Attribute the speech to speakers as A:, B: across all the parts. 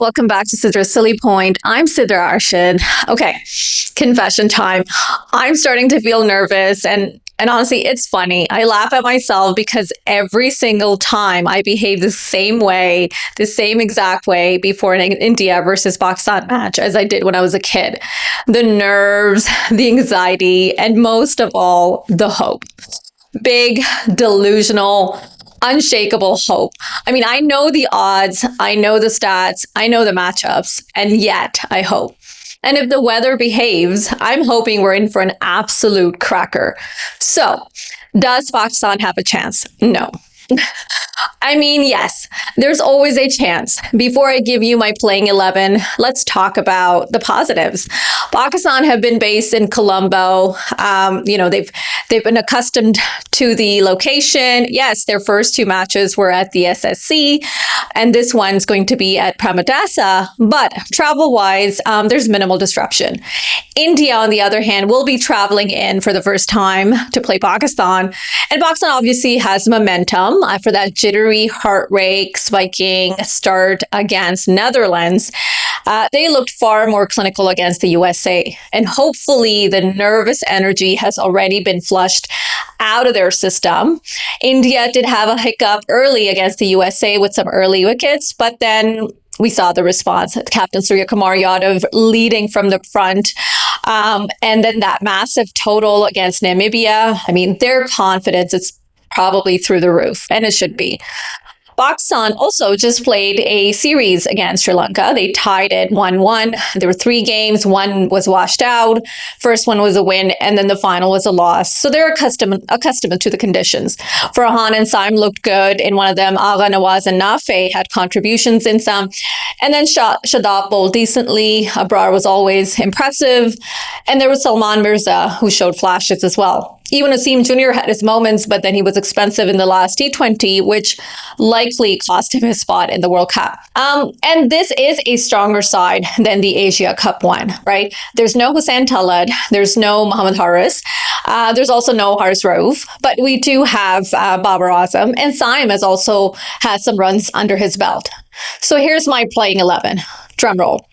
A: Welcome back to Sidra's Silly Point. I'm Sidra Arshid. Okay, confession time. I'm starting to feel nervous and honestly, it's funny. I laugh at myself because every single time I behave the same way, the same exact way before an India versus Pakistan match as I did when I was a kid. The nerves, the anxiety, and most of all, the hope. Big, delusional, unshakable hope. I mean, I know the odds, I know the stats, I know the matchups, and yet I hope. And if the weather behaves, I'm hoping we're in for an absolute cracker. So, does Pakistan have a chance? No. I mean, yes, there's always a chance. Before I give you my playing 11, let's talk about the positives. Pakistan have been based in Colombo. They've been accustomed to the location. Yes, their first two matches were at the SSC, and this one's going to be at Pramadasa. But travel-wise, there's minimal disruption. India, on the other hand, will be traveling in for the first time to play Pakistan. And Pakistan obviously has momentum after that jittery heart rate spiking start against Netherlands. They looked far more clinical against the USA. And hopefully the nervous energy has already been flushed out of their system. India did have a hiccup early against the USA with some early wickets, but then we saw the response. Captain Tariq Yadav leading from the front. And then that massive total against Namibia. I mean, their confidence is probably through the roof, and it should be. Pakistan also just played a series against Sri Lanka. They tied it 1-1. There were 3 games. One was washed out. First one was a win, and then the final was a loss. So they're accustomed to the conditions. Farhan and Saim looked good in one of them. Agha, Nawaz, and Nafe had contributions in some. And then Shadab bowled decently. Abrar was always impressive. And there was Salman Mirza, who showed flashes as well. Even Asim Jr. had his moments, but then he was expensive in the last T20, which likely cost him his spot in the World Cup. And this is a stronger side than the Asia Cup one, right? There's no Hussain Talad. There's no Mohammad Haris. There's also no Haris Rauf. But we do have Babar Azam. And Saim has also had some runs under his belt. So here's my playing 11. Drum roll.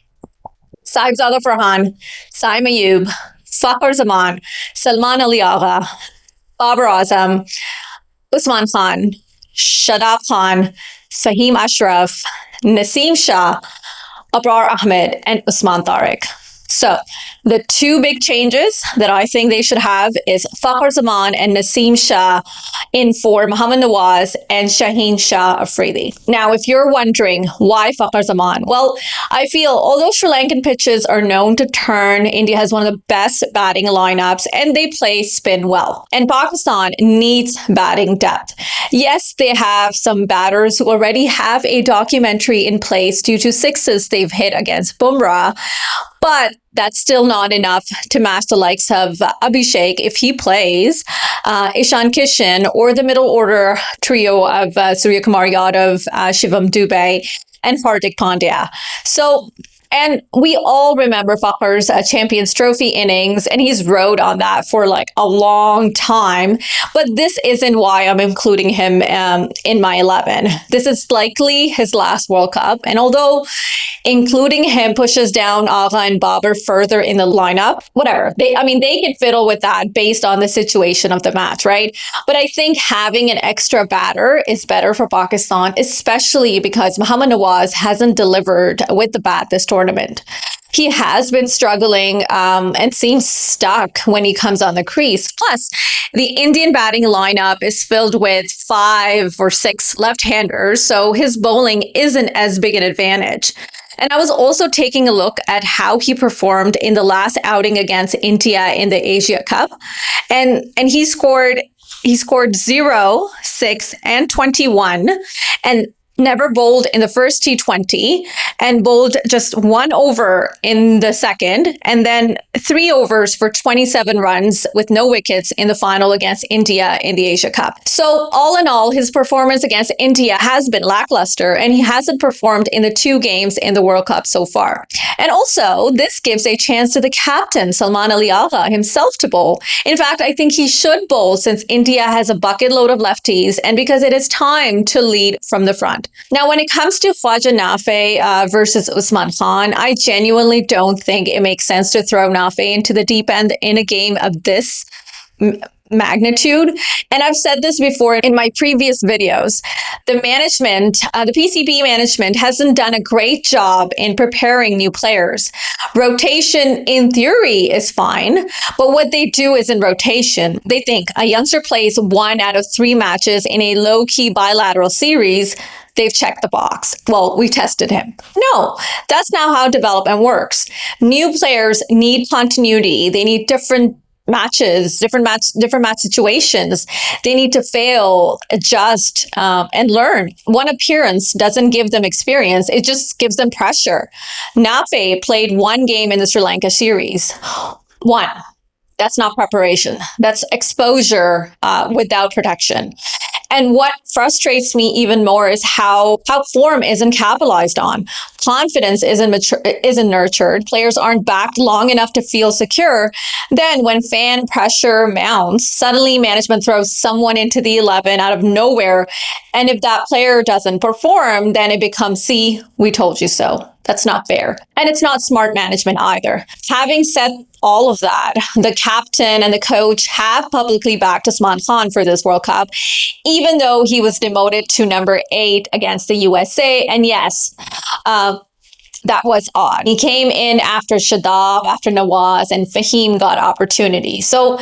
A: Sahibzada Farhan, Saim Ayub, Fakhar Zaman, Salman Ali Agha, Babar Azam, Usman Khan, Shadab Khan, Fahim Ashraf, Naseem Shah, Abrar Ahmed, and Usman Tariq. So the 2 big changes that I think they should have is Fakhar Zaman and Naseem Shah in for Mohammad Nawaz and Shaheen Shah Afridi. Now, if you're wondering why Fakhar Zaman, well, I feel although Sri Lankan pitches are known to turn, India has one of the best batting lineups and they play spin well. And Pakistan needs batting depth. Yes, they have some batters who already have a documentary in place due to 6s they've hit against Bumrah, but that's still not enough to match the likes of Abhishek if he plays, Ishan Kishan, or the middle order trio of Surya Kumar Yadav, Shivam Dubey, and Hardik Pandya. And we all remember Fakhar's Champions Trophy innings, and he's rode on that for like a long time. But this isn't why I'm including him in my 11. This is likely his last World Cup. And although including him pushes down Agha and Babar further in the lineup, whatever. They can fiddle with that based on the situation of the match, right? But I think having an extra batter is better for Pakistan, especially because Mohammad Nawaz hasn't delivered with the bat this tournament. He has been struggling and seems stuck when he comes on the crease. Plus, the Indian batting lineup is filled with 5 or 6 left-handers, so his bowling isn't as big an advantage. And I was also taking a look at how he performed in the last outing against India in the Asia Cup. And he scored 0, 6, and 21. And never bowled in the first T20 and bowled just 1 over in the second, and then 3 overs for 27 runs with no wickets in the final against India in the Asia Cup. So all in all, his performance against India has been lackluster, and he hasn't performed in the 2 games in the World Cup so far. And also, this gives a chance to the captain, Salman Ali Agha, himself to bowl. In fact, I think he should bowl since India has a bucket load of lefties and because it is time to lead from the front. that. Now, when it comes to Khwaja Nafe versus Usman Khan, I genuinely don't think it makes sense to throw Nafe into the deep end in a game of this magnitude. And I've said this before in my previous videos. The management, the PCB management hasn't done a great job in preparing new players. Rotation in theory is fine, but what they do is in rotation. They think a youngster plays 1 out of 3 matches in a low-key bilateral series. They've checked the box. Well, we tested him. No, that's not how development works. New players need continuity. They need different matches, different match situations. They need to fail, adjust, and learn. One appearance doesn't give them experience. It just gives them pressure. Nafe played 1 game in the Sri Lanka series. 1. That's not preparation. That's exposure without protection. And what frustrates me even more is how form isn't capitalized on. Confidence isn't nurtured. Players aren't backed long enough to feel secure. Then when fan pressure mounts, suddenly management throws someone into the 11 out of nowhere. And if that player doesn't perform, then it becomes, see, we told you so. That's not fair. And it's not smart management either. Having said all of that, the captain and the coach have publicly backed Usman Khan for this World Cup, even though he was demoted to number 8 against the USA. And yes, that was odd. He came in after Shadab, after Nawaz, and Fahim got opportunity. So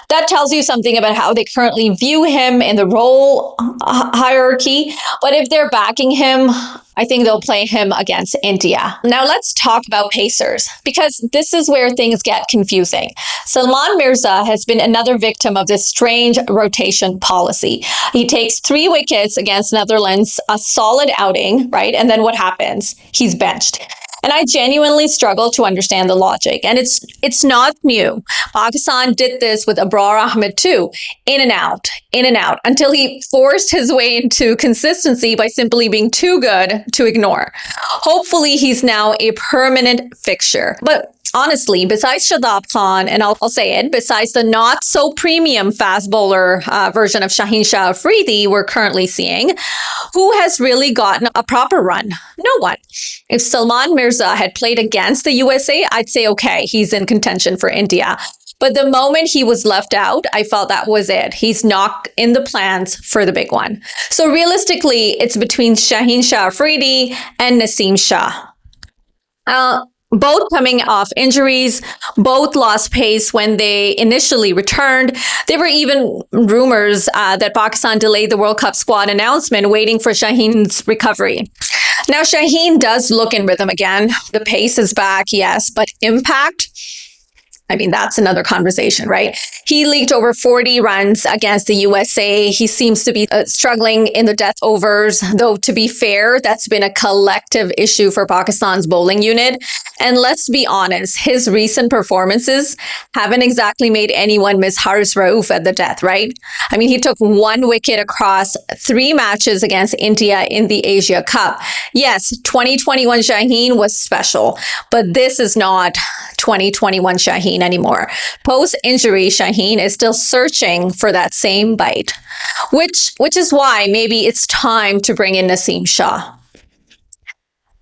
A: that tells you something about how they currently view him in the role hierarchy. But if they're backing him, I think they'll play him against India. Now let's talk about pacers, because this is where things get confusing. Salman Mirza has been another victim of this strange rotation policy. He takes 3 wickets against Netherlands, a solid outing, right? And then what happens? He's benched. And I genuinely struggle to understand the logic. And it's not new. Pakistan did this with Abrar Ahmed too. In and out, until he forced his way into consistency by simply being too good to ignore. Hopefully he's now a permanent fixture. But honestly, besides Shadab Khan, and I'll say it, besides the not so premium fast bowler version of Shaheen Shah Afridi we're currently seeing, who has really gotten a proper run? No one. If Salman Mirza had played against the USA, I'd say, okay, he's in contention for India. But the moment he was left out, I felt that was it. He's not in the plans for the big one. So realistically, it's between Shaheen Shah Afridi and Naseem Shah. Both coming off injuries, both lost pace when they initially returned. There were even rumors that Pakistan delayed the World Cup squad announcement, waiting for Shaheen's recovery. Now, Shaheen does look in rhythm again. The pace is back, yes, but impact? I mean, that's another conversation, right? He leaked over 40 runs against the USA. He seems to be struggling in the death overs, though to be fair, that's been a collective issue for Pakistan's bowling unit. And let's be honest, his recent performances haven't exactly made anyone miss Haris Rauf at the death, right? I mean, he took 1 wicket across 3 matches against India in the Asia Cup. Yes, 2021 Shaheen was special, but this is not 2021 Shaheen anymore. Post-injury, Shaheen is still searching for that same bite, which is why maybe it's time to bring in Naseem Shah.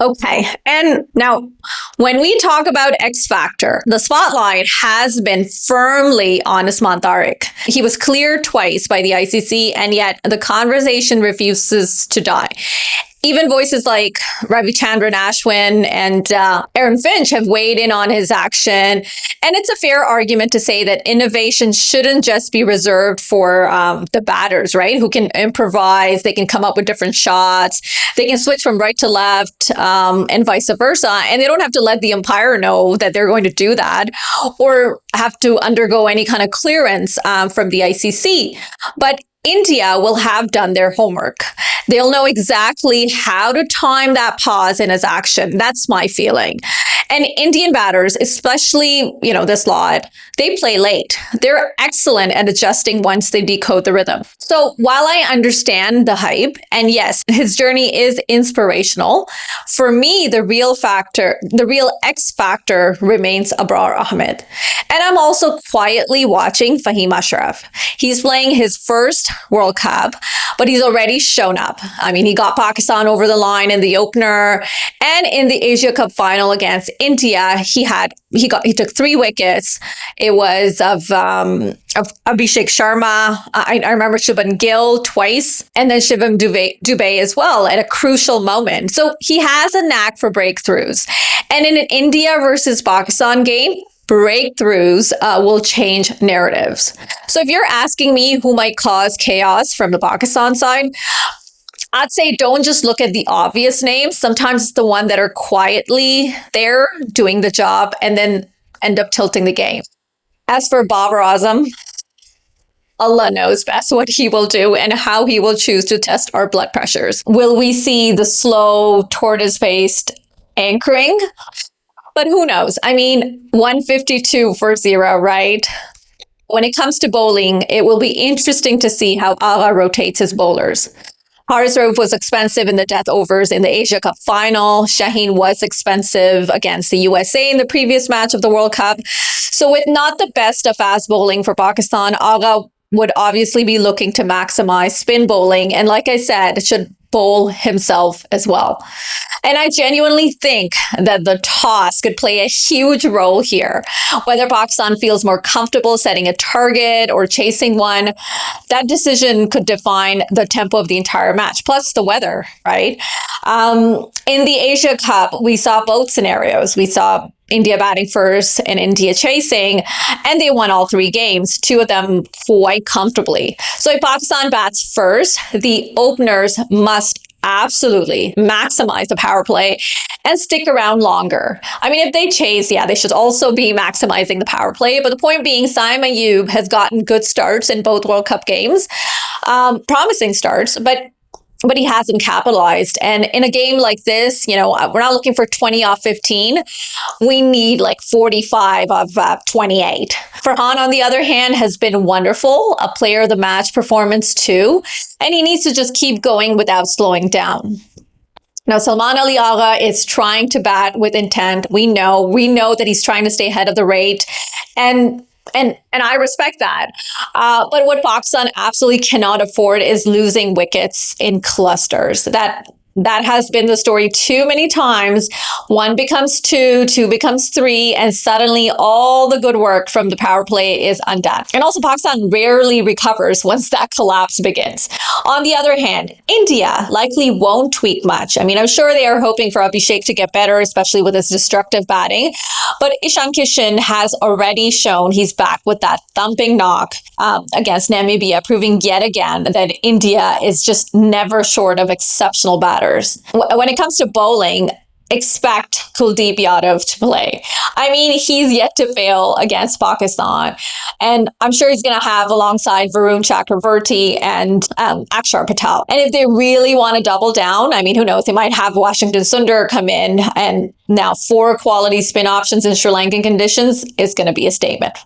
A: Okay, and now when we talk about X Factor, the spotlight has been firmly on Usman Tariq. He was cleared twice by the ICC, and yet the conversation refuses to die. Even voices like Ravichandran Ashwin and Aaron Finch have weighed in on his action. And it's a fair argument to say that innovation shouldn't just be reserved for the batters, right? Who can improvise, they can come up with different shots, they can switch from right to left and vice versa. And they don't have to let the umpire know that they're going to do that or have to undergo any kind of clearance from the ICC. But India will have done their homework. They'll know exactly how to time that pause in his action. That's my feeling. And Indian batters, especially, this lot, they play late. They're excellent at adjusting once they decode the rhythm. So while I understand the hype, and yes, his journey is inspirational, for me, the real X factor remains Abrar Ahmed. And I'm also quietly watching Fahim Ashraf. He's playing his first World Cup, but he's already shown up. I mean, he got Pakistan over the line in the opener, and in the Asia Cup final against India, he took 3 wickets. It was of Abhishek Sharma. I remember Shubman Gill twice, and then Shivam Dubey as well at a crucial moment. So he has a knack for breakthroughs. And in an India versus Pakistan game, breakthroughs will change narratives. So if you're asking me who might cause chaos from the Pakistan side, I'd say don't just look at the obvious names. Sometimes it's the one that are quietly there doing the job and then end up tilting the game. As for Babar Azam, Allah knows best what he will do and how he will choose to test our blood pressures. Will we see the slow, tortoise-paced anchoring? But who knows? I mean, 152 for 0, right? When it comes to bowling, it will be interesting to see how Agha rotates his bowlers. Haris Rauf was expensive in the death overs in the Asia Cup final. Shaheen was expensive against the USA in the previous match of the World Cup. So with not the best of fast bowling for Pakistan, Agha would obviously be looking to maximize spin bowling. And like I said, should bowl himself as well. And I genuinely think that the toss could play a huge role here. Whether Pakistan feels more comfortable setting a target or chasing one, that decision could define the tempo of the entire match, plus the weather, right? In the Asia Cup, we saw both scenarios. We saw India batting first and India chasing, and they won all 3 games, 2 of them quite comfortably. So if Pakistan bats first, the openers must absolutely maximize the power play and stick around longer. I mean, if they chase, they should also be maximizing the power play. But the point being, Saim Ayub has gotten good starts in both World Cup games, promising starts, but he hasn't capitalized. And in a game like this, we're not looking for 20 off 15. We need like 45 of 28. Farhan, on the other hand, has been wonderful, a player of the match performance too. And he needs to just keep going without slowing down. Now, Salman Ali Agha is trying to bat with intent. We know that he's trying to stay ahead of the rate. And I respect that. But what Pakistan absolutely cannot afford is losing wickets in clusters. That has been the story too many times. 1 becomes 2, 2 becomes 3, and suddenly all the good work from the power play is undone. And also Pakistan rarely recovers once that collapse begins. On the other hand, India likely won't tweak much. I mean, I'm sure they are hoping for Abhishek to get better, especially with his destructive batting. But Ishan Kishan has already shown he's back with that thumping knock against Namibia, proving yet again that India is just never short of exceptional batters. When it comes to bowling, expect Kuldeep Yadav to play. I mean, he's yet to fail against Pakistan. And I'm sure he's going to have alongside Varun Chakravarti and Akshar Patel. And if they really want to double down, I mean, who knows? They might have Washington Sundar come in, and now 4 quality spin options in Sri Lankan conditions is going to be a statement.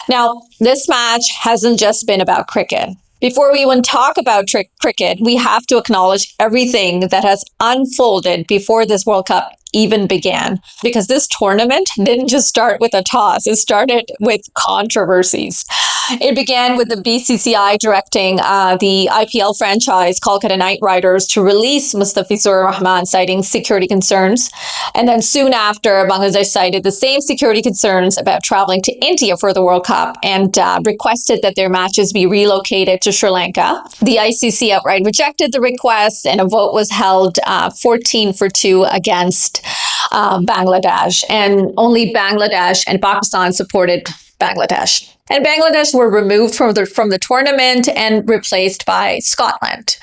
A: Now, this match hasn't just been about cricket. Before we even talk about cricket, we have to acknowledge everything that has unfolded before this World Cup even began. Because this tournament didn't just start with a toss, it started with controversies. It began with the BCCI directing the IPL franchise Kolkata Knight Riders to release Mustafizur Rahman, citing security concerns. And then soon after, Bangladesh cited the same security concerns about traveling to India for the World Cup and requested that their matches be relocated to Sri Lanka. The ICC outright rejected the request, and a vote was held 14-2 against Bangladesh. And only Bangladesh and Pakistan supported Bangladesh. And Bangladesh were removed from the tournament and replaced by Scotland.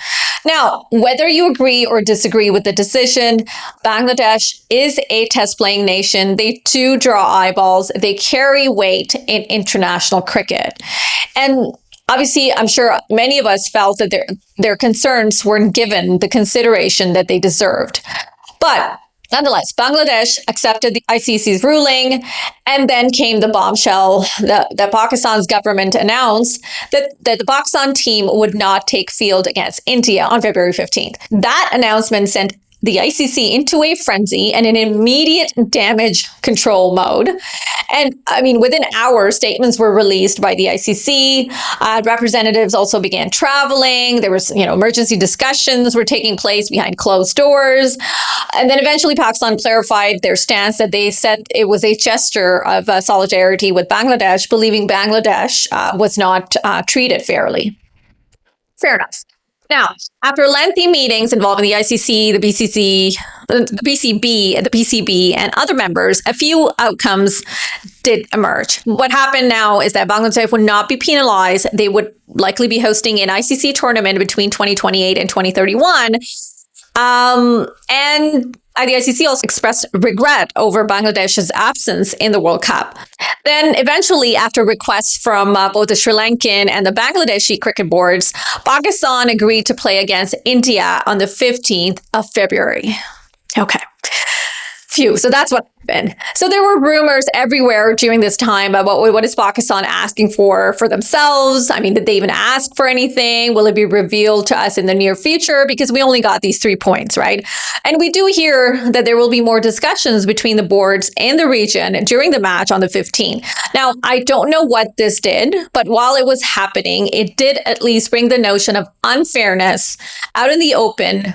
A: Now, whether you agree or disagree with the decision, Bangladesh is a test-playing nation. They do draw eyeballs. They carry weight in international cricket. And obviously, I'm sure many of us felt that their concerns weren't given the consideration that they deserved. But Nonetheless, Bangladesh accepted the ICC's ruling, and then came the bombshell that Pakistan's government announced that the Pakistan team would not take field against India on February 15th. That announcement sent the ICC into a frenzy and an immediate damage control mode. And I mean, within hours, statements were released by the ICC. Representatives also began traveling. There was, emergency discussions were taking place behind closed doors. And then eventually Pakistan clarified their stance that they said it was a gesture of solidarity with Bangladesh, believing Bangladesh was not treated fairly. Fair enough. Now, after lengthy meetings involving the ICC, the PCB, and other members, a few outcomes did emerge. What happened now is that Bangladesh would not be penalized. They would likely be hosting an ICC tournament between 2028 and 2031. And the ICC also expressed regret over Bangladesh's absence in the World Cup. Then eventually, after requests from both the Sri Lankan and the Bangladeshi cricket boards, Pakistan agreed to play against India on the 15th of February. Okay. Phew. So that's what happened. So there were rumors everywhere during this time about what is Pakistan asking for themselves. I mean, did they even ask for anything? Will it be revealed to us in the near future? Because we only got these 3 points, right? And we do hear that there will be more discussions between the boards and the region during the match on the 15th. Now, I don't know what this did, but while it was happening, it did at least bring the notion of unfairness out in the open,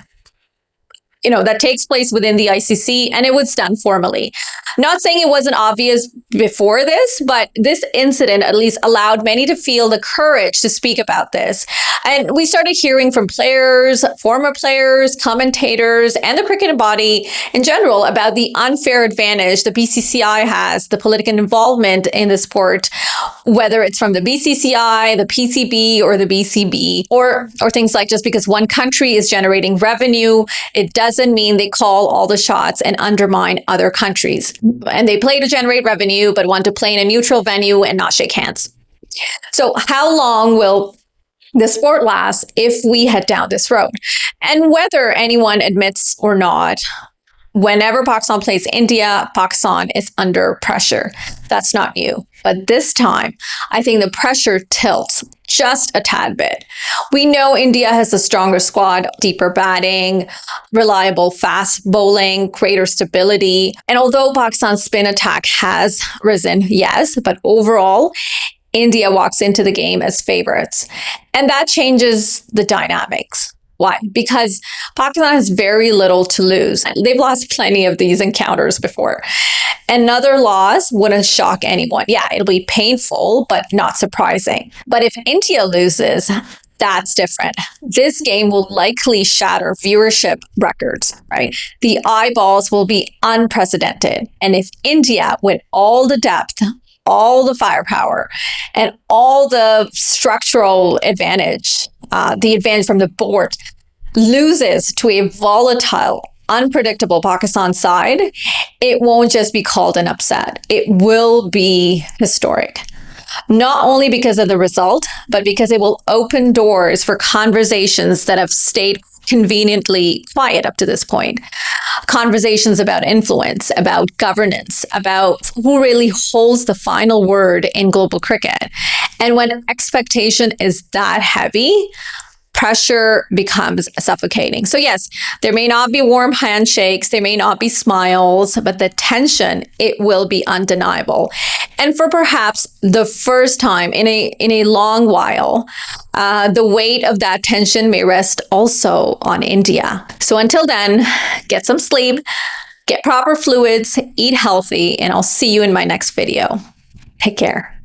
A: that takes place within the ICC, and it was done formally. Not saying it wasn't obvious before this, but this incident at least allowed many to feel the courage to speak about this. And we started hearing from players, former players, commentators, and the cricket body in general about the unfair advantage the BCCI has, the political involvement in the sport, whether it's from the BCCI, the PCB, or the BCB, or things like just because one country is generating revenue, it doesn't mean they call all the shots and undermine other countries. And they play to generate revenue, but want to play in a neutral venue and not shake hands. So how long will the sport last if we head down this road? And whether anyone admits or not, whenever Pakistan plays India, Pakistan is under pressure. That's not new. But this time, I think the pressure tilts just a tad bit. We know India has a stronger squad, deeper batting, reliable fast bowling, greater stability. And although Pakistan's spin attack has risen, yes, but overall, India walks into the game as favorites. And that changes the dynamics. Why? Because Pakistan has very little to lose. They've lost plenty of these encounters before. Another loss wouldn't shock anyone. Yeah, it'll be painful, but not surprising. But if India loses, that's different. This game will likely shatter viewership records, right? The eyeballs will be unprecedented. And if India, with all the depth, all the firepower, and all the structural advantage, the advantage from the board, loses to a volatile, unpredictable Pakistan side, it won't just be called an upset. It will be historic. Not only because of the result, but because it will open doors for conversations that have stayed conveniently quiet up to this point. Conversations about influence, about governance, about who really holds the final word in global cricket. And when expectation is that heavy, pressure becomes suffocating. So yes, there may not be warm handshakes, there may not be smiles, but the tension, it will be undeniable. And for perhaps the first time in a long while, the weight of that tension may rest also on India. So until then, get some sleep, get proper fluids, eat healthy, and I'll see you in my next video. Take care.